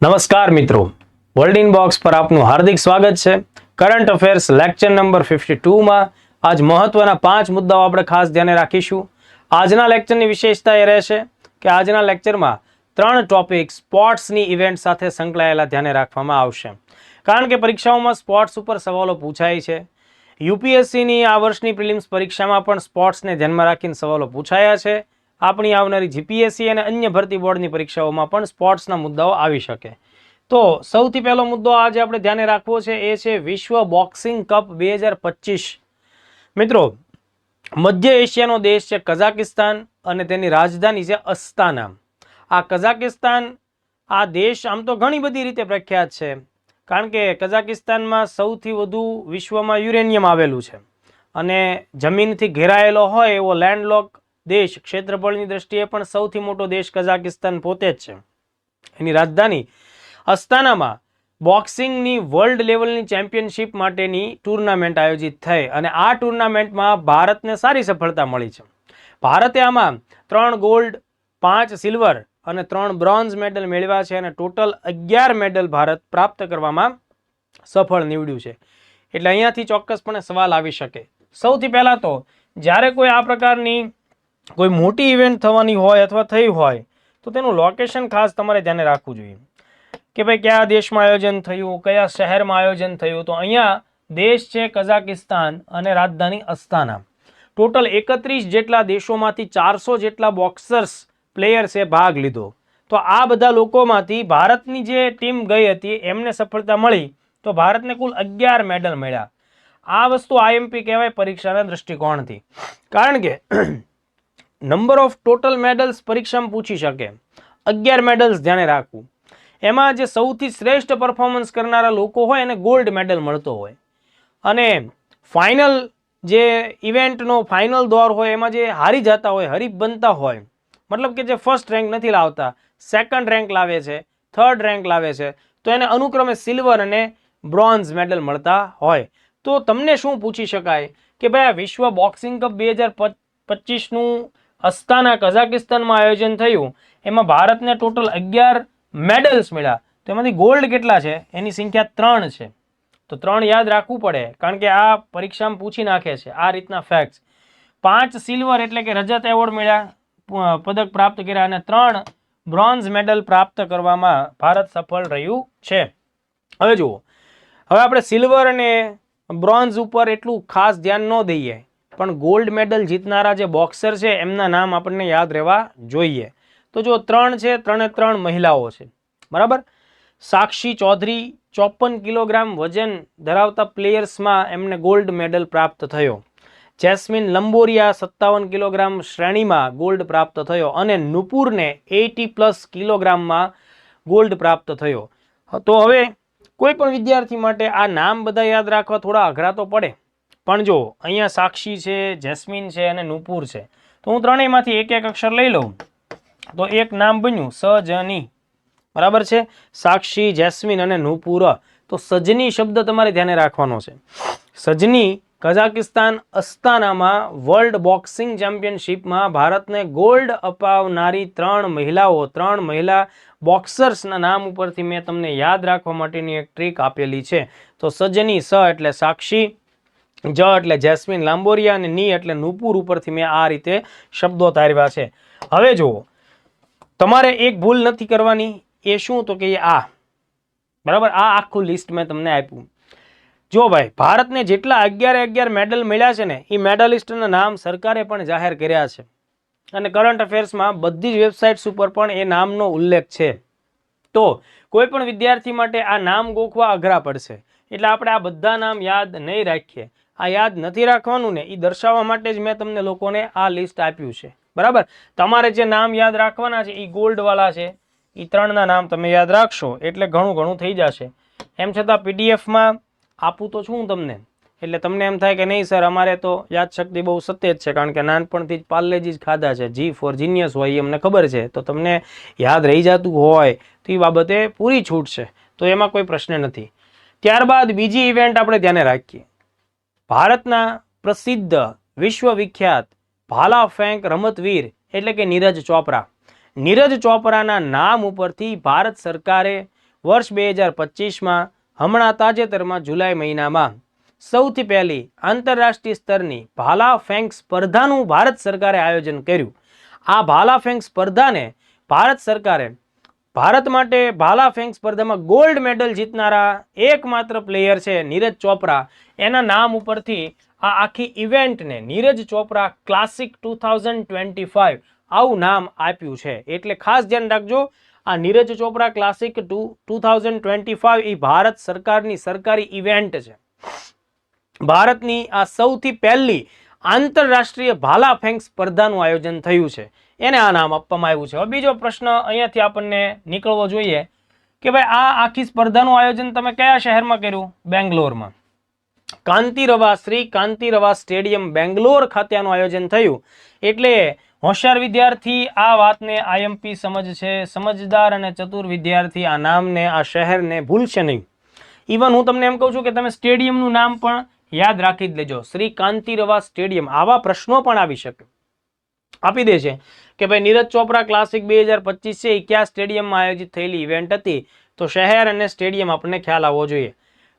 નમસ્કાર મિત્રો, world inbox પર આપનું હાર્દિક સ્વાગત છે. કરંટ અફેર્સ લેક્ચર નંબર 52માં આજ મહત્વના 5 મુદ્દાઓ આપણે ખાસ ધ્યાને રાખીશું. આજના લેક્ચરની વિશેષતા એ રહેશે કે આજના લેક્ચરમાં 3 ટોપિક સ્પોર્ટ્સની ઇવેન્ટ સાથે સંકળાયેલા ધ્યાને રાખવામાં આવશે. કારણ કે પરીક્ષાઓમાં સ્પોર્ટ્સ ઉપર સવાલો પૂછાય છે. યુપીએસસીની આ વર્ષની પ્રિલિમ્સ પરીક્ષામાં પણ સ્પોર્ટ્સને ધ્યાનમાં રાખીને સવાલો પૂછાયા છે. આપણી આવનારી જીપીએસસી અને અન્ય ભરતી બોર્ડની પરીક્ષાઓમાં પણ સ્પોર્ટ્સના મુદ્દાઓ આવી શકે. તો સૌથી પહેલો મુદ્દો આજે આપણે ધ્યાને રાખવો છે એ છે વિશ્વ બોક્સિંગ કપ 2025. મિત્રો, મધ્ય એશિયાનો દેશ છે કઝાકિસ્તાન અને તેની રાજધાની છે અસ્તાના. આ કઝાકિસ્તાન આ દેશ આમ તો ઘણી બધી રીતે પ્રખ્યાત છે, કારણ કે કઝાકિસ્તાનમાં સૌથી વધુ વિશ્વમાં યુરેનિયમ આવેલું છે અને જમીનથી ઘેરાયેલો હોય એવો લેન્ડલોક દેશ, ક્ષેત્રફળની દ્રષ્ટિએ પણ સૌથી મોટો દેશ કઝાકિસ્તાન પોતે જ છે. એની રાજધાની અસ્તાનામાં બોક્સિંગની વર્લ્ડ લેવલની ચેમ્પિયનશિપ માટેની ટુર્નામેન્ટ આયોજિત થઈ અને આ ટુર્નામેન્ટમાં ભારતને સારી સફળતા મળી છે. ભારતે આમાં 3 ગોલ્ડ, 5 સિલ્વર અને 3 બ્રોન્ઝ મેડલ મેળવ્યા છે અને ટોટલ 11 મેડલ ભારત પ્રાપ્ત કરવામાં સફળ નીવડ્યું છે. એટલે અહીંયાથી ચોક્કસપણે સવાલ આવી શકે. સૌથી પહેલા તો જ્યારે કોઈ આ પ્રકારની કોઈ મોટી ઇવેન્ટ થવાની હોય અથવા થઈ હોય તો તેનું લોકેશન ખાસ તમારે ધ્યાને રાખવું જોઈએ કે ભાઈ કયા દેશમાં આયોજન થયું, કયા શહેરમાં આયોજન થયું. તો અહીંયા દેશ છે કઝાકિસ્તાન અને રાજધાની અસ્તાના. ટોટલ 31 જેટલા દેશોમાંથી 400 જેટલા બોક્સર્સ પ્લેયર્સે ભાગ લીધો. તો આ બધા લોકોમાંથી ભારતની જે ટીમ ગઈ હતી એમને સફળતા મળી, તો ભારતને કુલ 11 મેડલ મળ્યા. આ વસ્તુ આઈએમપી કહેવાય પરીક્ષાના દૃષ્ટિકોણથી, કારણ કે નંબર ઓફ ટોટલ મેડલ્સ પરીક્ષામાં પૂછી શકે. 11 મેડલ્સ ધ્યાને રાખવું. એમાં જે સૌથી શ્રેષ્ઠ પરફોર્મન્સ કરનારા લોકો હોય એને ગોલ્ડ મેડલ મળતો હોય અને ફાઇનલ જે ઇવેન્ટનો ફાઇનલ દોર હોય એમાં જે હારી જતા હોય, હરીફ બનતા હોય, મતલબ કે જે ફર્સ્ટ રેન્ક નથી લાવતા, સેકન્ડ રેન્ક લાવે છે, થર્ડ રેન્ક લાવે છે, તો એને અનુક્રમે સિલ્વર અને બ્રોન્ઝ મેડલ મળતા હોય. તો તમને શું પૂછી શકાય કે ભાઈ આ વિશ્વ બોક્સિંગ કપ 2025નું અસ્તાના કઝાકિસ્તાનમાં આયોજન થયું, એમાં ભારતને ટોટલ 11 મેડલ્સ મળ્યા. તો એમાંથી ગોલ્ડ કેટલા છે? એની સંખ્યા 3 છે. તો 3 યાદ રાખવું પડે, કારણ કે આ પરીક્ષામાં પૂછી નાખે છે આ રીતના ફેક્ટ્સ. 5 સિલ્વર એટલે કે રજત એવોર્ડ મળ્યા, પદક પ્રાપ્ત કર્યા અને 3 બ્રોન્ઝ મેડલ પ્રાપ્ત કરવામાં ભારત સફળ રહ્યું છે. હવે જુઓ, હવે આપણે સિલ્વર અને બ્રોન્ઝ ઉપર એટલું ખાસ ધ્યાન ન દઈએ, પણ ગોલ્ડ મેડલ જીતનારા જે બોક્સર છે એમના નામ આપણને યાદ રહેવા જોઈએ. તો જો 3 છે, 3 મહિલાઓ છે, બરાબર. સાક્ષી ચૌધરી 54 કિલોગ્રામ વજન ધરાવતા પ્લેયર્સમાં એમને ગોલ્ડ મેડલ પ્રાપ્ત થયો. જેસ્મિન લંબોરિયા 57 કિલોગ્રામ શ્રેણીમાં ગોલ્ડ પ્રાપ્ત થયો અને નુપુરને 80+ કિલોગ્રામમાં ગોલ્ડ પ્રાપ્ત થયો. તો હવે કોઈ પણ વિદ્યાર્થી માટે આ નામ બધા યાદ રાખવા થોડા અઘરા તો પડે, પણ જો અહીંયા સાક્ષી છે, જેસ્મિન છે અને નુપુર છે, તો હું ત્રણેયમાંથી એક અક્ષર લઈ લઉં તો એક નામ બન્યું સજની, બરાબર છે. સાક્ષી, જેસ્મિન અને નુપુર. તો સજની શબ્દ તમારે ધ્યાને રાખવાનો છે. સજની કઝાકિસ્તાન અસ્તાનામાં વર્લ્ડ બોક્સિંગ ચેમ્પિયનશિપમાં ભારતને ગોલ્ડ અપાવનારી 3 મહિલાઓ, 3 મહિલા બોક્સર્સના નામ ઉપરથી મેં તમને યાદ રાખવા માટેની એક ટ્રીક આપેલી છે. તો સજની, સ એટલે સાક્ષી, જ એટલે જેસ્મિન લાંબોરિયા અને ની એટલે નુપુર ઉપરથી મેં આ રીતે શબ્દો તારવ્યા છે. હવે જુઓ, તમારે એક ભૂલ નથી કરવાની. એ શું? તો કે આ, બરાબર, આ આખું લિસ્ટ મેં તમને આપ્યું. જો ભાઈ, ભારતને જેટલા 11 મેડલ મળ્યા છે ને, એ મેડલિસ્ટના નામ સરકારે પણ જાહેર કર્યા છે અને કરંટ અફેર્સમાં બધી જ વેબસાઇટ્સ ઉપર પણ એ નામનો ઉલ્લેખ છે. તો કોઈ પણ વિદ્યાર્થી માટે આ નામ ગોખવા અઘરા પડશે, એટલે આપણે આ બધા નામ યાદ નહીં રાખીએ. આ યાદ નથી રાખવાનું ને, એ દર્શાવવા માટે જ મેં તમને લોકોને આ લિસ્ટ આપ્યું છે, બરાબર. તમારે જે નામ યાદ રાખવાના છે એ ગોલ્ડવાળા છે, એ 3ના નામ તમે યાદ રાખશો એટલે ઘણું થઈ જશે. એમ છતાં પીડીએફમાં આપું તો છું તમને, એટલે તમને એમ થાય કે નહીં સર અમારે તો યાદશક્તિ બહુ સત્ય જ છે, કારણ કે નાનપણથી જ પાર્લેજી જ ખાધા છે, જી ફોર જીનિયસ હોય એ અમને ખબર છે, તો તમને યાદ રહી જતું હોય તો એ બાબતે પૂરી છૂટ છે, તો એમાં કોઈ પ્રશ્ન નથી. ત્યારબાદ બીજી ઇવેન્ટ આપણે ધ્યાને રાખીએ. ભારતના પ્રસિદ્ધ વિશ્વવિખ્યાત ભાલા ફેંક રમતવીર એટલે કે નીરજ ચોપરા. નીરજ ચોપરાના નામ ઉપરથી ભારત સરકારે વર્ષ 2025માં હમણાં તાજેતરમાં જુલાઈ મહિનામાં સૌથી પહેલી આંતરરાષ્ટ્રીય સ્તરની ભાલા ફેંક સ્પર્ધાનું ભારત સરકારે આયોજન કર્યું. આ ભાલા ફેંક સ્પર્ધાને ભારત સરકારે ભારત માટે ભાલા ફેંક સ્પર્ધામાં ગોલ્ડ મેડલ જીતનારા એકમાત્ર પ્લેયર છે નીરજ ચોપરા. એના નામ ઉપરથી આ આખી ઇવેન્ટને નીરજ ચોપરા ક્લાસિક 2025 આવું નામ આપ્યું છે. એટલે ખાસ ધ્યાન રાખજો, આ નીરજ ચોપરા ક્લાસિક 2025 એ ભારત સરકારની સરકારી ઇવેન્ટ છે. ભારતની આ સૌથી પહેલી આંતરરાષ્ટ્રીય ભાલા ફેંક સ્પર્ધાનું આયોજન થયું છે, એને આ નામ આપવામાં આવ્યું છે. હવે બીજો પ્રશ્ન અહીંયાથી આપણને નીકળવો જોઈએ કે ભાઈ આ આખી સ્પર્ધાનું આયોજન તમે કયા શહેરમાં કર્યું? બેંગ્લોરમાં. કાંતિરવા શ્રી કાંતિરવા સ્ટેડિયમ બેંગ્લોર ખાતે આનું આયોજન થયું. એટલે હોશિયાર વિદ્યાર્થી આ વાતને આઈએમપી સમજશે, સમજદાર અને ચતુર વિદ્યાર્થી આ નામને આ શહેરને ભૂલશે નહીં. ઇવન હું તમને એમ કહું છું કે તમે સ્ટેડિયમનું નામ પણ યાદ રાખી જ લેજો, શ્રી કાંતિરવા સ્ટેડિયમ. આવા પ્રશ્નો પણ આવી શકે, આપી દે છે કે ભાઈ નીરજ ચોપરા ક્લાસિક 2025 છે એ કયા સ્ટેડિયમમાં આયોજિત થયેલી ઇવેન્ટ હતી? તો શહેર અને સ્ટેડિયમ આપણને ખ્યાલ આવવો જોઈએ.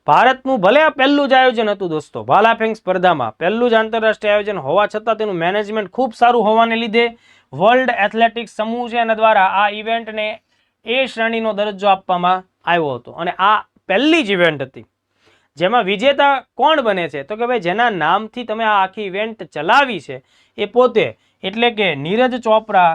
ભારતનું ભલે આ પહેલું જ આયોજન હતું દોસ્તો, ભાલા ફેંક સ્પર્ધામાં પહેલું જ આંતરરાષ્ટ્રીય આયોજન હોવા છતાં તેનું મેનેજમેન્ટ ખૂબ સારું હોવાને લીધે વર્લ્ડ એથ્લેટિક્સ સમૂહ છે એના દ્વારા આ ઇવેન્ટને એ શ્રેણીનો દરજ્જો આપવામાં આવ્યો હતો. અને આ પહેલી જ ઇવેન્ટ હતી જેમાં વિજેતા કોણ બને છે? તો કે ભાઈ જેના નામથી તમે આ આખી ઇવેન્ટ ચલાવી છે એ પોતે, એટલે કે નીરજ ચોપરા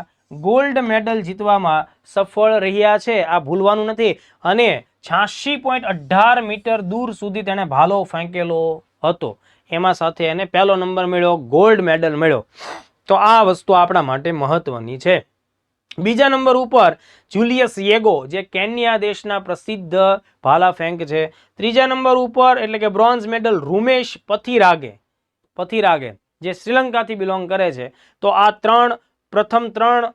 ગોલ્ડ મેડલ જીતવામાં સફળ રહ્યા છે. આ ભૂલવાનું નથી. અને 86.18 મીટર દૂર સુધી તેણે ભાલો ફેંકેલો હતો. એમાં સાથે એને પહેલો નંબર મળ્યો, ગોલ્ડ મેડલ મળ્યો. તો આ વસ્તુ આપણા માટે મહત્વની છે. બીજા નંબર ઉપર જુલિયસ યેગો, જે કેન્યા દેશના પ્રસિદ્ધ ભાલા ફેંક છે. ત્રીજા નંબર ઉપર એટલે કે બ્રોન્ઝ મેડલ રૂમેશ પથિરાગે જે શ્રીલંકાથી બિલોંગ કરે છે. તો આ પ્રથમ ત્રણ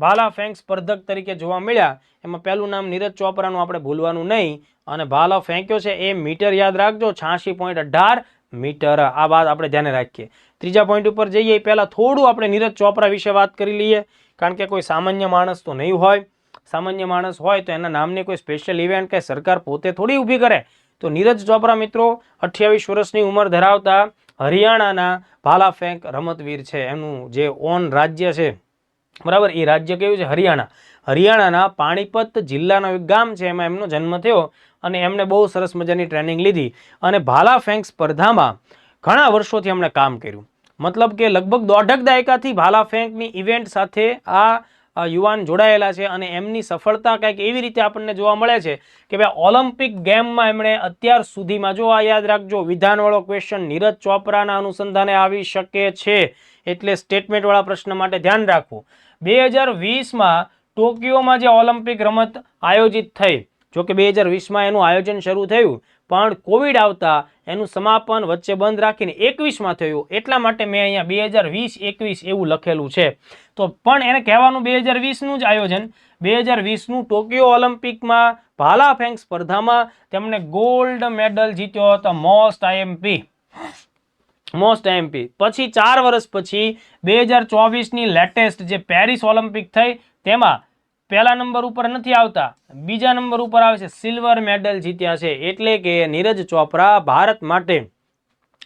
ભાલા ફેંક સ્પર્ધક તરીકે જોવા મળ્યા. એમાં પહેલું નામ નીરજ ચોપરાનું આપણે ભૂલવાનું નહીં. અને ભાલો ફેંક્યો છે એ મીટર યાદ રાખજો, 86.18 મીટર. આ વાત આપણે ધ્યાને રાખીએ. ત્રીજા પોઈન્ટ ઉપર જઈએ પહેલા થોડું આપણે નીરજ ચોપરા વિશે વાત કરી લઈએ, કારણ કે કોઈ સામાન્ય માણસ તો નહીં હોય. સામાન્ય માણસ હોય તો એના નામની કોઈ સ્પેશિયલ ઇવેન્ટ કે સરકાર પોતે થોડી ઊભી કરે. તો નીરજ ચોપરા મિત્રો 28 વર્ષની ઉંમર ધરાવતા હરિયાણાના ભાલા ફેંક રમતવીર છે. એનું જે ઓન રાજ્ય છે, બરાબર, એ રાજ્ય કયું છે? હરિયાણા. હરિયાણાના પાણીપત જિલ્લાનું એક ગામ છે, એમાં એમનો જન્મ થયો. અને એમણે બહુ સરસ મજાની ટ્રેનિંગ લીધી અને ભાલા ફેંક સ્પર્ધામાં ઘણા વર્ષોથી એમણે કામ કર્યું. મતલબ કે લગભગ 1.5 દાયકાથી ભાલા ફેંકની ઇવેન્ટ સાથે આ યુવાન જોડાયેલા છે. અને એમની સફળતા કંઈક એવી રીતે આપણને જોવા મળે છે કે ભાઈ ઓલિમ્પિક ગેમમાં એમણે અત્યાર સુધીમાં, જો આ યાદ રાખજો, વિધાનવાળો ક્વેશ્ચન નીરજ ચોપરાના અનુસંધાને આવી શકે છે, એટલે સ્ટેટમેન્ટવાળા પ્રશ્ન માટે ધ્યાન રાખવું. 2020માં ટોક્યોમાં જે ઓલિમ્પિક રમત આયોજિત થઈ, જો કે 2020માં એનું આયોજન શરૂ થયું, પણ કોવિડ આવતા એનું સમાપન વચ્ચે બંધ રાખીને 21માં થયું. એટલા માટે મેં અહીંયા 2020-21 એવું લખેલું છે. તો પણ એને કહેવાનું 2020નું જ આયોજન. 2020નું ટોક્યો ઓલિમ્પિકમાં ભાલા ફેંક સ્પર્ધામાં તેમણે ગોલ્ડ મેડલ જીત્યો હતો, મોસ્ટ આઈએમપી. પછી 4 વર્ષ પછી 2024ની લેટેસ્ટ જે પેરિસ ઓલિમ્પિક થઈ, તેમાં પહેલા નંબર ઉપર નથી આવતા, બીજા નંબર ઉપર આવે છે, સિલ્વર મેડલ જીત્યા છે. એટલે કે નીરજ ચોપરા ભારત માટે,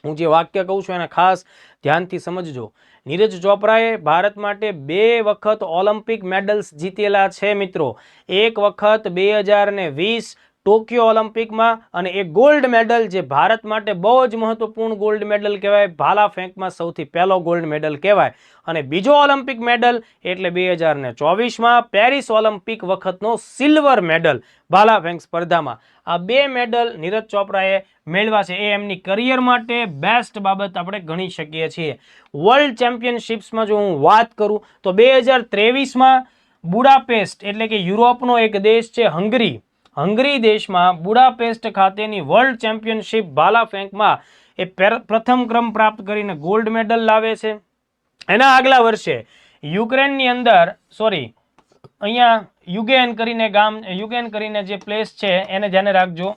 હું જે વાક્ય કહું છું એને ખાસ ધ્યાનથી સમજજો, નીરજ ચોપરાએ ભારત માટે 2 વખત ઓલિમ્પિક મેડલ્સ જીતેલા છે મિત્રો. એક વખત 2020 ટોક્યો ઓલિમ્પિકમાં, અને એક ગોલ્ડ મેડલ જે ભારત માટે બહુ જ મહત્વપૂર્ણ ગોલ્ડ મેડલ કહેવાય, ભાલા ફેંકમાં સૌથી પહેલો ગોલ્ડ મેડલ કહેવાય. અને બીજો ઓલિમ્પિક મેડલ એટલે 2024માં પેરિસ ઓલિમ્પિક વખતનો સિલ્વર મેડલ ભાલા ફેંક સ્પર્ધામાં. આ 2 મેડલ નીરજ ચોપરાએ મેળવ્યા છે. એ એમની કરિયર માટે બેસ્ટ બાબત આપણે ગણી શકીએ છીએ. વર્લ્ડ ચેમ્પિયનશિપ્સમાં જો હું વાત કરું તો 2023માં બુડાપેસ્ટ એટલે કે યુરોપનો એક દેશ છે હંગરી દેશમાં બુડાપેસ્ટ ખાતેની વર્લ્ડ ચેમ્પિયનશિપ ભાલા ફેંકમાં એ પ્રથમ ક્રમ પ્રાપ્ત કરીને ગોલ્ડ મેડલ લાવે છે. એના આગલા વર્ષે યુક્રેનની અંદર, અહીંયા યુગેન કરીને જે પ્લેસ છે એને ધ્યાને રાખજો,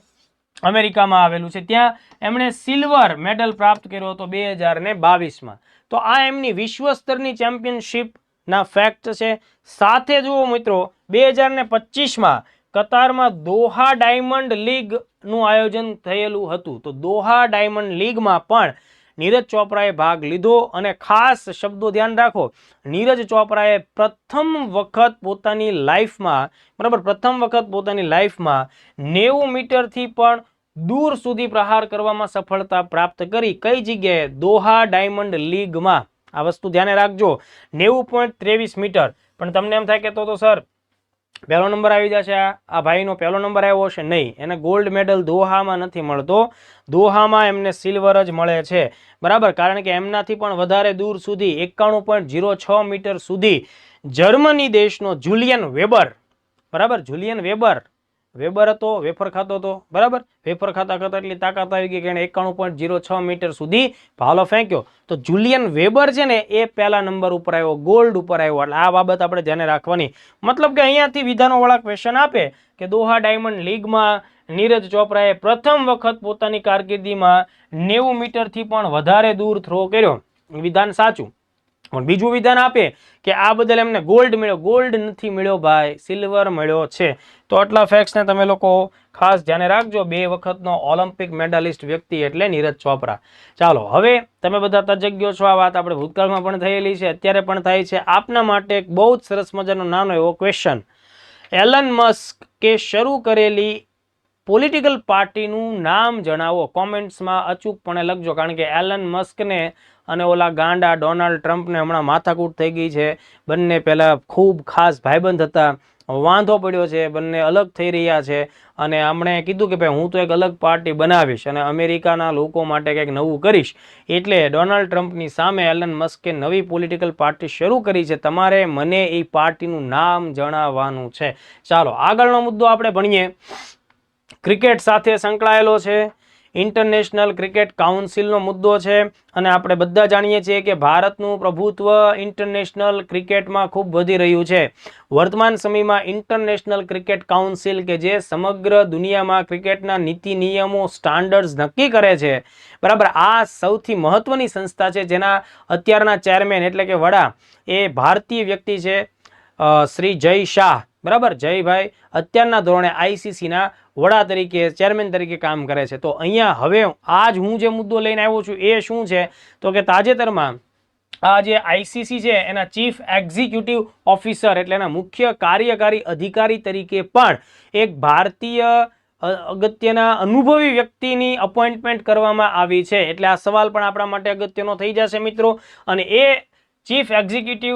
અમેરિકામાં આવેલું છે, ત્યાં એમણે સિલ્વર મેડલ પ્રાપ્ત કર્યો હતો 2022માં. તો આ એમની વિશ્વ સ્તરની ચેમ્પિયનશિપના ફેક્ટ છે. સાથે જુઓ મિત્રો, 2025માં કતારમાં દોહા ડાયમંડ લીગનું આયોજન થયેલું હતું. તો દોહા ડાયમંડ લીગમાં પણ નીરજ ચોપરાએ ભાગ લીધો. અને ખાસ શબ્દો ધ્યાન રાખો, નીરજ ચોપરાએ પ્રથમ વખત પોતાની લાઈફમાં, બરાબર, પ્રથમ વખત પોતાની લાઈફમાં 90 મીટરથી પણ દૂર સુધી પ્રહાર કરવામાં સફળતા પ્રાપ્ત કરી. કઈ જગ્યાએ? દોહા ડાયમંડ લીગમાં. આ વસ્તુ ધ્યાને રાખજો, 90.23 મીટર. પણ તમને એમ થાય કે તો સર પહેલો નંબર આવી જશે, આ ભાઈનો પહેલો નંબર આવ્યો હશે. નહીં, એને ગોલ્ડ મેડલ દોહામાં નથી મળતો, દોહામાં એમને સિલ્વર જ મળે છે, બરાબર. કારણ કે એમનાથી પણ વધારે દૂર સુધી 91.06 મીટર સુધી જર્મની દેશનો જુલિયન વેબર, બરાબર, જુલિયન વેબર હતો, વેફર ખાતો હતો, બરાબર, વેફર ખાતા એટલી તાકાત આવી ગઈ કે એને 91.06 મીટર સુધી ભાલો ફેંક્યો. તો જુલિયન વેબર છે ને એ પહેલા નંબર ઉપર આવ્યો, ગોલ્ડ ઉપર આવ્યો. એટલે આ બાબત આપણે ધ્યાને રાખવાની. મતલબ કે અહીંયાથી વિધાનો વાળા ક્વેશ્ચન આપે કે દોહા ડાયમંડ લીગમાં નીરજ ચોપરાએ પ્રથમ વખત પોતાની કારકિર્દીમાં 90 મીટરથી પણ વધારે દૂર થ્રો કર્યો. વિધાન સાચું. પણ બીજું વિધાન આપે કે આ બદલ એમને ગોલ્ડ મળ્યો. ગોલ્ડ નથી મળ્યો ભાઈ, સિલ્વર મળ્યો છે. તો આટલા ફેક્ટ્સને તમે લોકો ખાસ ધ્યાને રાખજો. 2 વખતનો ઓલિમ્પિક મેડાલિસ્ટ વ્યક્તિ એટલે નીરજ ચોપરા. ચાલો, હવે તમે બધા તજજ્ઞો છો. આ વાત આપણે ભૂતકાળમાં પણ થયેલી છે, અત્યારે પણ થાય છે. આપના માટે એક બહુ જ સરસ મજાનો નાનો એવો ક્વેશ્ચન. એલન મસ્ક કે શરૂ કરેલી પોલિટિકલ પાર્ટીનું નામ જણાવો. કોમેન્ટ્સમાં અચૂકપણે લખજો, કારણ કે એલન મસ્કને અને ઓલા ગાંડા ડોનાલ્ડ ટ્રમ્પને હમણાં માથાકૂટ થઈ ગઈ છે. બંને પહેલા ખૂબ ખાસ ભાઈબંધ હતા, વાંધો પડ્યો છે, બંને અલગ થઈ રહ્યા છે. અને હમણે કીધું કે ભાઈ હું તો એક અલગ પાર્ટી બનાવીશ અને અમેરિકાના લોકો માટે કંઈક નવું કરીશ. એટલે ડોનાલ્ડ ટ્રમ્પની સામે એલન મસ્કે નવી પોલિટિકલ પાર્ટી શરૂ કરી છે. તમારે મને એ પાર્ટીનું નામ જણાવવાનું છે. ચાલો, આગળનો મુદ્દો આપણે ભણીએ. ક્રિકેટ સાથે સંકળાયેલો છે, ઇન્ટરનેશનલ ક્રિકેટ કાઉન્સિલનો મુદ્દો છે. અને આપણે બધા જાણીએ છીએ કે ભારતનું પ્રભુત્વ ઇન્ટરનેશનલ ક્રિકેટમાં ખૂબ વધી રહ્યું છે. વર્તમાન સમયમાં ઇન્ટરનેશનલ ક્રિકેટ કાઉન્સિલ કે જે સમગ્ર દુનિયામાં ક્રિકેટના નીતિ નિયમો સ્ટાન્ડર્ડ્સ નક્કી કરે છે, બરાબર, આ સૌથી મહત્વની સંસ્થા છે, જેના અત્યારના ચેરમેન એટલે કે વડા એ ભારતીય વ્યક્તિ છે, શ્રી જય શાહ, બરાબર, જયભાઈ અત્યારના ધોરણે આઈસીસીના વડા તરીકે, ચેરમેન તરીકે કામ કરે છે. તો અહીંયા હવે આજ હું જે મુદ્દો લઈને આવ્યો છું એ શું છે, તો કે તાજેતરમાં આ જે આઈસીસી છે એના ચીફ એક્ઝિક્યુટિવ ઓફિસર એટલે એના મુખ્ય કાર્યકારી અધિકારી તરીકે પણ એક ભારતીય અગત્યના અનુભવી વ્યક્તિની અપોઇન્ટમેન્ટ કરવામાં આવી છે. એટલે આ સવાલ પણ આપણા માટે અગત્યનો થઈ જશે મિત્રો. અને એ ચીફ એક્ઝિક્યુટિવ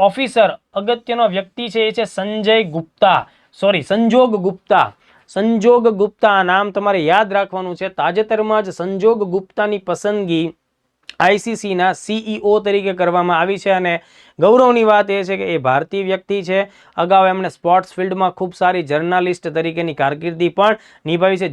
ઓફિસર અગત્યનો વ્યક્તિ છે, એ છે સંજોગ ગુપ્તા. સંજોગ ગુપ્તા નામ તમારે યાદ રાખવાનું છે. તાજેતરમાં જ સંજોગ ગુપ્તાની પસંદગી આઈસીસીના સીઈઓ તરીકે કરવામાં આવી છે. અને ગૌરવની વાત એ છે કે એ ભારતીય વ્યક્તિ છે. અગાઉ એમણે સ્પોર્ટ્સ ફિલ્ડમાં ખૂબ સારી જર્નાલિસ્ટ તરીકેની કારકિર્દી પણ નિભાવી છે.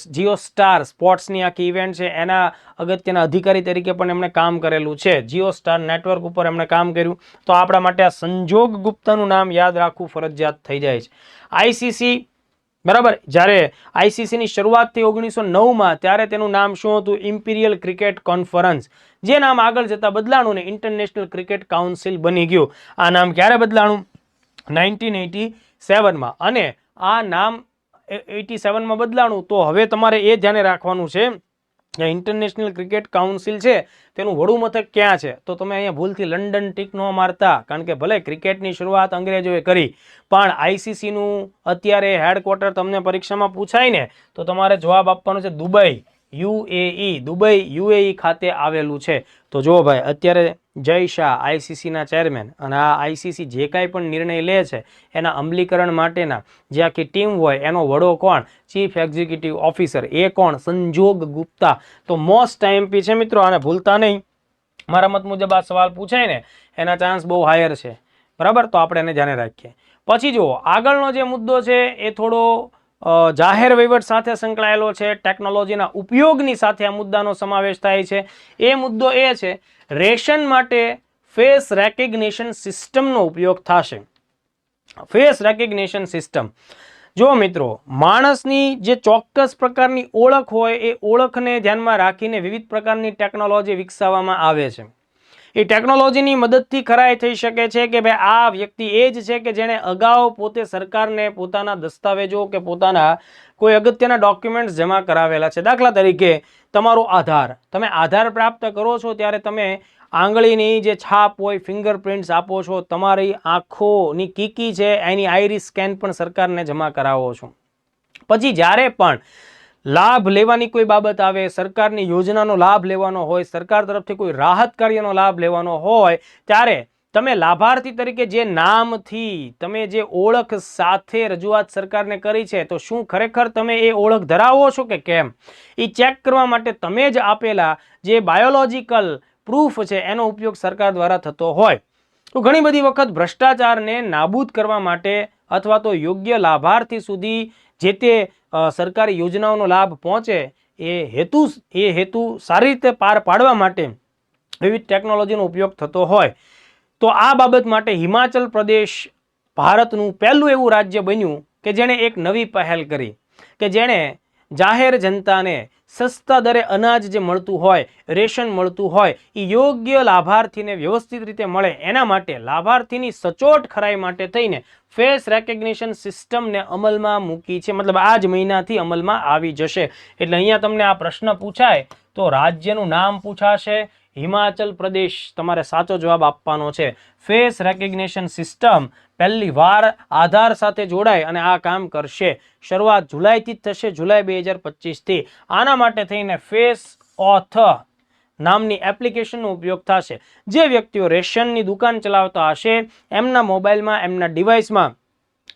જીઓ સ્ટાર સ્પોર્ટ્સની આખી ઇવેન્ટ છે એના અગત્યના અધિકારી તરીકે પણ એમણે કામ કરેલું છે. જીઓ સ્ટાર નેટવર્ક ઉપર એમણે કામ કર્યું. તો આપણા માટે આ સંજોગ ગુપ્તાનું નામ યાદ રાખવું ફરજિયાત થઈ જાય છે. આઈસીસી, બરાબર, જ્યારે આઈસીસીની શરૂઆત થઈ 1909માં, ત્યારે તેનું નામ શું હતું? Imperial cricket conference. જે નામ આગળ જતા બદલાણું ને ઇન્ટરનેશનલ ક્રિકેટ કાઉન્સિલ બની ગયું. આ નામ ક્યારે બદલાણું? 1987માં. અને આ નામ 87માં બદલાણું. તો હવે તમારે એ ધ્યાને રાખવાનું છે કે ઇન્ટરનેશનલ ક્રિકેટ કાઉન્સિલ છે તેનું વડું મથક ક્યાં છે? તો તમે અહીંયા ભૂલથી લંડન ટીક ન મારતા, કારણ કે ભલે ક્રિકેટની શરૂઆત અંગ્રેજોએ કરી, પણ આઈસીસીનું અત્યારે હેડક્વાર્ટર તમને પરીક્ષામાં પૂછાય ને તો તમારે જવાબ આપવાનો છે દુબઈ, યુએઈ. દુબઈ યુએઈ ખાતે આવેલું છે. તો જો ભાઈ, અત્યારે જય શાહ આઈસીસીના ચેરમેન, અને આ આઈસીસી જે કાંઈ પણ નિર્ણય લે છે એના અમલીકરણ માટેના જે આખી ટીમ હોય એનો વડો કોણ? Chief executive officer. એ કોણ? સંજોગ ગુપ્તા. તો મોસ્ટ આઈએમપી છે મિત્રો, આને ભૂલતા નહીં. મારા મત મુજબ આ સવાલ પૂછાય ને એના ચાન્સ બહુ હાયર છે, બરાબર. તો આપણે એને ધ્યાને રાખીએ. પછી જુઓ, આગળનો જે મુદ્દો છે એ થોડો જાહેર વહીવટ સાથે સંકળાયેલો છે. ટેકનોલોજીના ઉપયોગની સાથે આ મુદ્દાનો સમાવેશ થાય છે. એ મુદ્દો એ છે, રેશન માટે ફેસ રેકગ્નિશન સિસ્ટમનો ઉપયોગ થશે. ફેસ રેકગ્નિશન સિસ્ટમ, જો મિત્રો, માણસની જે ચોક્કસ પ્રકારની ઓળખ હોય એ ઓળખને ધ્યાનમાં રાખીને વિવિધ પ્રકારની ટેકનોલોજી વિકસાવવામાં આવે છે. એ ટેકનોલોજીની મદદથી ખરાઈ થઈ શકે છે કે ભાઈ આ વ્યક્તિ એ જ છે કે જેણે અગાઉ પોતે સરકારને પોતાના દસ્તાવેજો કે પોતાના કોઈ અગત્યના ડોક્યુમેન્ટ્સ જમા કરાવેલા છે. દાખલા તરીકે તમારો આધાર, તમે આધાર પ્રાપ્ત કરો છો ત્યારે તમે આંગળીની જે છાપ હોય, ફિંગરપ્રિન્ટ્સ આપો છો, તમારી આંખોની કીકી છે એની આઈરિસ સ્કેન પણ સરકારને જમા કરાવો છો. પછી જ્યારે પણ લાભ લેવાની કોઈ બાબત આવે, સરકારની યોજનાનો લાભ લેવાનો હોય, સરકાર તરફથી કોઈ રાહત કાર્યનો લાભ લેવાનો હોય, ત્યારે તમે લાભાર્થી તરીકે જે નામથી તમે જે ઓળખ સાથે રજૂઆત સરકારને કરી છે, તો શું ખરેખર તમે એ ઓળખ ધરાવો છો કે કેમ, એ ચેક કરવા માટે તમે જ આપેલા જે બાયોલોજિકલ પ્રૂફ છે એનો ઉપયોગ સરકાર દ્વારા થતો હોય. તો ઘણી બધી વખત ભ્રષ્ટાચારને નાબૂદ કરવા માટે અથવા તો યોગ્ય લાભાર્થી સુધી જે તે સરકારી યોજનાઓનો લાભ પહોંચે એ હેતુ સારી રીતે પાર પાડવા માટે વિવિધ ટેકનોલોજીનો ઉપયોગ થતો હોય. તો આ બાબત માટે હિમાચલ પ્રદેશ ભારતનું પહેલું એવું રાજ્ય બન્યું કે જેણે એક નવી પહેલ કરી કે જેણે જાહેર જનતાને સસ્તા દરે અનાજ જે મળતું હોય, રેશન મળતું હોય, એ યોગ્ય લાભાર્થીને વ્યવસ્થિત રીતે મળે એના માટે લાભાર્થીની સચોટ ખરાઈ માટે થઈને ફેસ રેકગ્નિશન સિસ્ટમને અમલમાં મૂકી છે. મતલબ આ જ મહિનાથી અમલમાં આવી જશે. એટલે અહીંયા તમને આ પ્રશ્ન પૂછાય તો રાજ્યનું નામ પૂછાશે, હિમાચલ પ્રદેશ તમારે સાચો જવાબ આપવાનો છે. ફેસ રેકગ્નિશન સિસ્ટમ પહેલી વાર આધાર સાથે જોડાય અને આ કામ કરશે. શરૂઆત જુલાઈથી જ થશે, જુલાઈ 2025થી. આના માટે થઈને ફેસ ઓથ નામની એપ્લિકેશનનો ઉપયોગ થશે. જે વ્યક્તિઓ રેશનની દુકાન ચલાવતા હશે એમના મોબાઈલમાં, એમના ડિવાઇસમાં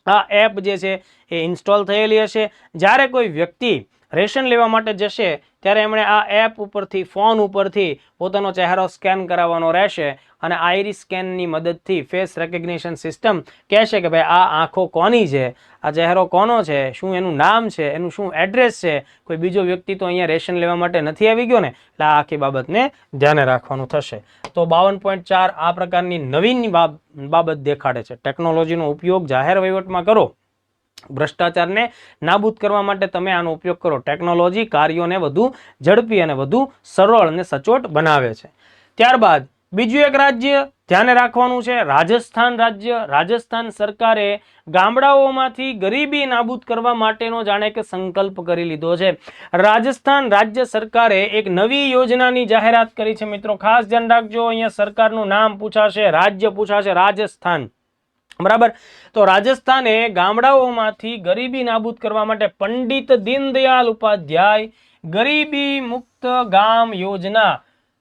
આ એપ જે છે એ ઇન્સ્ટોલ થયેલી હશે. જ્યારે કોઈ વ્યક્તિ રેશન લેવા માટે જશે ત્યારે એમણે આ એપ ઉપરથી, ફોન ઉપરથી પોતાનો ચહેરો સ્કેન કરાવવાનો રહેશે અને આઈરિસ સ્કેનની મદદથી ફેસ રેકગ્નિશન સિસ્ટમ કહેશે કે ભાઈ આ આંખો કોની છે, આ ચહેરો કોનો છે, શું એનું નામ છે, એનું શું એડ્રેસ છે, કોઈ બીજો વ્યક્તિ તો અહીંયા રેશન લેવા માટે નથી આવી ગયો ને. એટલે આ આખી બાબતને ધ્યાને રાખવાનું થશે. તો 52.4 આ પ્રકારની નવીન બાબત દેખાડે છે. ટેકનોલોજીનો ઉપયોગ જાહેર વહીવટમાં કરો, ભ્રષ્ટાચારને નાબૂદ કરવા માટે તમે આનો ઉપયોગ કરો. ટેકનોલોજી કાર્યોને વધુ ઝડપી અને વધુ સરળ અને સચોટ બનાવે છે. ત્યારબાદ બીજું એક રાજ્ય ધ્યાને રાખવાનું છે, રાજસ્થાન રાજ્ય. રાજસ્થાન સરકારે ગામડાઓમાંથી ગરીબી નાબૂદ કરવા માટેનો જાણે કે સંકલ્પ કરી લીધો છે. રાજસ્થાન રાજ્ય સરકારે એક નવી યોજનાની જાહેરાત કરી છે. મિત્રો ખાસ ધ્યાન રાખજો, અહીંયા સરકારનું નામ પૂછાશે, રાજ્ય પૂછાશે, રાજસ્થાન. બરાબર. તો રાજસ્થાને ગામડાઓમાંથી ગરીબી નાબૂદ કરવા માટે પંડિત દીનદયાળ ઉપાધ્યાય ગરીબી મુક્ત ગામ યોજના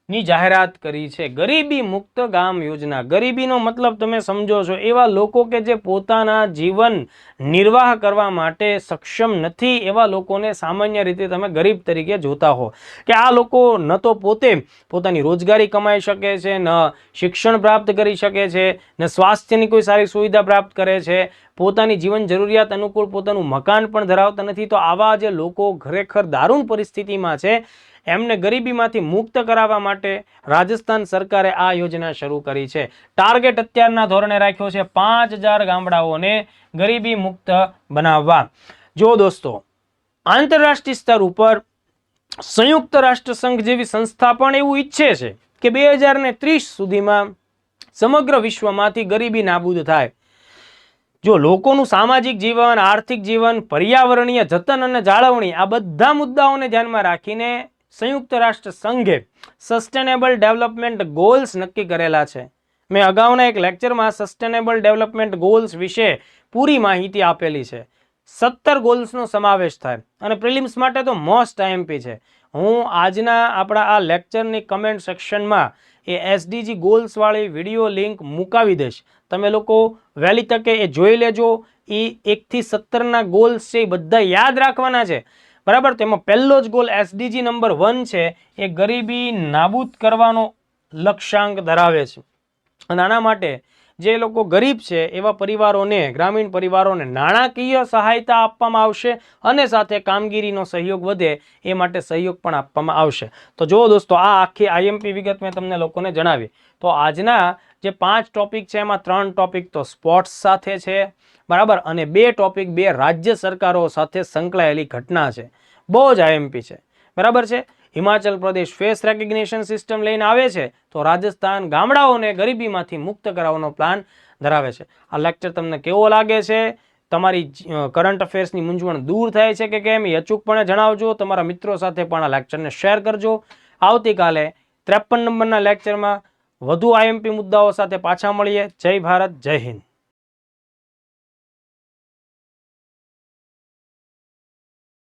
ની જાહેરાત કરી છે. ગરીબી મુક્ત ગામ યોજના. ગરીબીનો મતલબ તમે સમજો છો એવા લોકો કે જે પોતાના જીવન નિર્વાહ કરવા માટે સક્ષમ નથી, એવા લોકોને સામાન્ય રીતે તમે ગરીબ તરીકે જોતા હો કે આ લોકો ન તો પોતે પોતાની રોજગારી કમાઈ શકે છે, ન શિક્ષણ પ્રાપ્ત કરી શકે છે, ન સ્વાસ્થ્યની કોઈ સારી સુવિધા પ્રાપ્ત કરે છે, પોતાની જીવન જરૂરિયાત અનુકૂળ પોતાનું મકાન પણ ધરાવતા નથી. તો આવા જે લોકો ખરેખર દારૂણ પરિસ્થિતિમાં છે એમને ગરીબીમાંથી મુક્ત કરાવવા માટે રાજસ્થાન સરકારે આ યોજના શરૂ કરી છે. ટાર્ગેટ અત્યારના ધોરણે રાખ્યો છે 5000 ગામડાઓને ગરીબી મુક્ત બનાવવા. જો દોસ્તો, આંતરરાષ્ટ્રીય સ્તર ઉપર સંયુક્ત રાષ્ટ્ર સંઘ જેવી સંસ્થા પણ એવું ઈચ્છે છે કે 2030 સુધીમાં સમગ્ર વિશ્વમાંથી ગરીબી નાબૂદ થાય. જો લોકોનું સામાજિક જીવન, આર્થિક જીવન, પર્યાવરણીય જતન અને જાળવણી આ બધા મુદ્દાઓને ધ્યાનમાં રાખીને સંયુક્ત રાષ્ટ્ર સંઘે સસ્ટેનેબલ ડેવલપમેન્ટ ગોલ્સ નક્કી કરેલા છે. મેં અગાઉના એક લેક્ચરમાં સસ્ટેનેબલ ડેવલપમેન્ટ ગોલ્સ વિશે પૂરી માહિતી આપેલી છે. 17 ગોલ્સનો સમાવેશ થાય અને પ્રિલિમ્સ માટે તો મોસ્ટ આઈએમપી છે. હું આજના આપણા આ લેક્ચરની કમેન્ટ સેક્શનમાં એ એસડીજી ગોલ્સ વાળી વિડીયો લિંક મુકાવી દઈશ. તમે લોકો વહેલી તકે એ જોઈ લેજો. એ 1 થી 17ના ગોલ્સ છે એ બધા યાદ રાખવાના છે. બરાબર. તેમાં પહેલો જ ગોલ એસડીજી નંબર 1 છે એ ગરીબી નાબૂદ કરવાનો લક્ષ્યાંક ધરાવે છે. અને આના માટે જે લોકો ગરીબ છે એવા પરિવારોને, ગ્રામીણ પરિવારોને નાણાકીય સહાયતા આપવામાં આવશે અને સાથે કામગીરીનો સહયોગ વધે એ માટે સહયોગ પણ આપવામાં આવશે. તો જો દોસ્તો, આ આખી આઈએમપી વિગત મેં તમને લોકોને જણાવી. તો આજના જે 5 ટોપિક છે એમાં 3 ટોપિક તો સ્પોર્ટ્સ સાથે છે, બરાબર, અને 2 ટોપિક 2 રાજ્ય સરકારો સાથે સંકળાયેલી ઘટના છે. બહુ જ આઈએમપી છે, બરાબર છે. Himachal Pradesh face recognition system લઈને આવે છે, તો રાજસ્થાન ગામડાઓને ગરીબીમાંથી મુક્ત કરાવવાનો પ્લાન ધરાવે છે. આ લેક્ચર તમને કેવો લાગે છે? તમારી કરંટ અફેર્સની મૂંઝવણ દૂર થાય છે કે કેમ એ અચૂકપણે જણાવજો. તમારા મિત્રો સાથે પણ આ લેક્ચરને શેર કરજો. આવતીકાલે 53 નંબરના લેક્ચરમાં વધુ IMP મુદ્દાઓ સાથે પાછા મળીએ. જય ભારત, જય હિન્દ.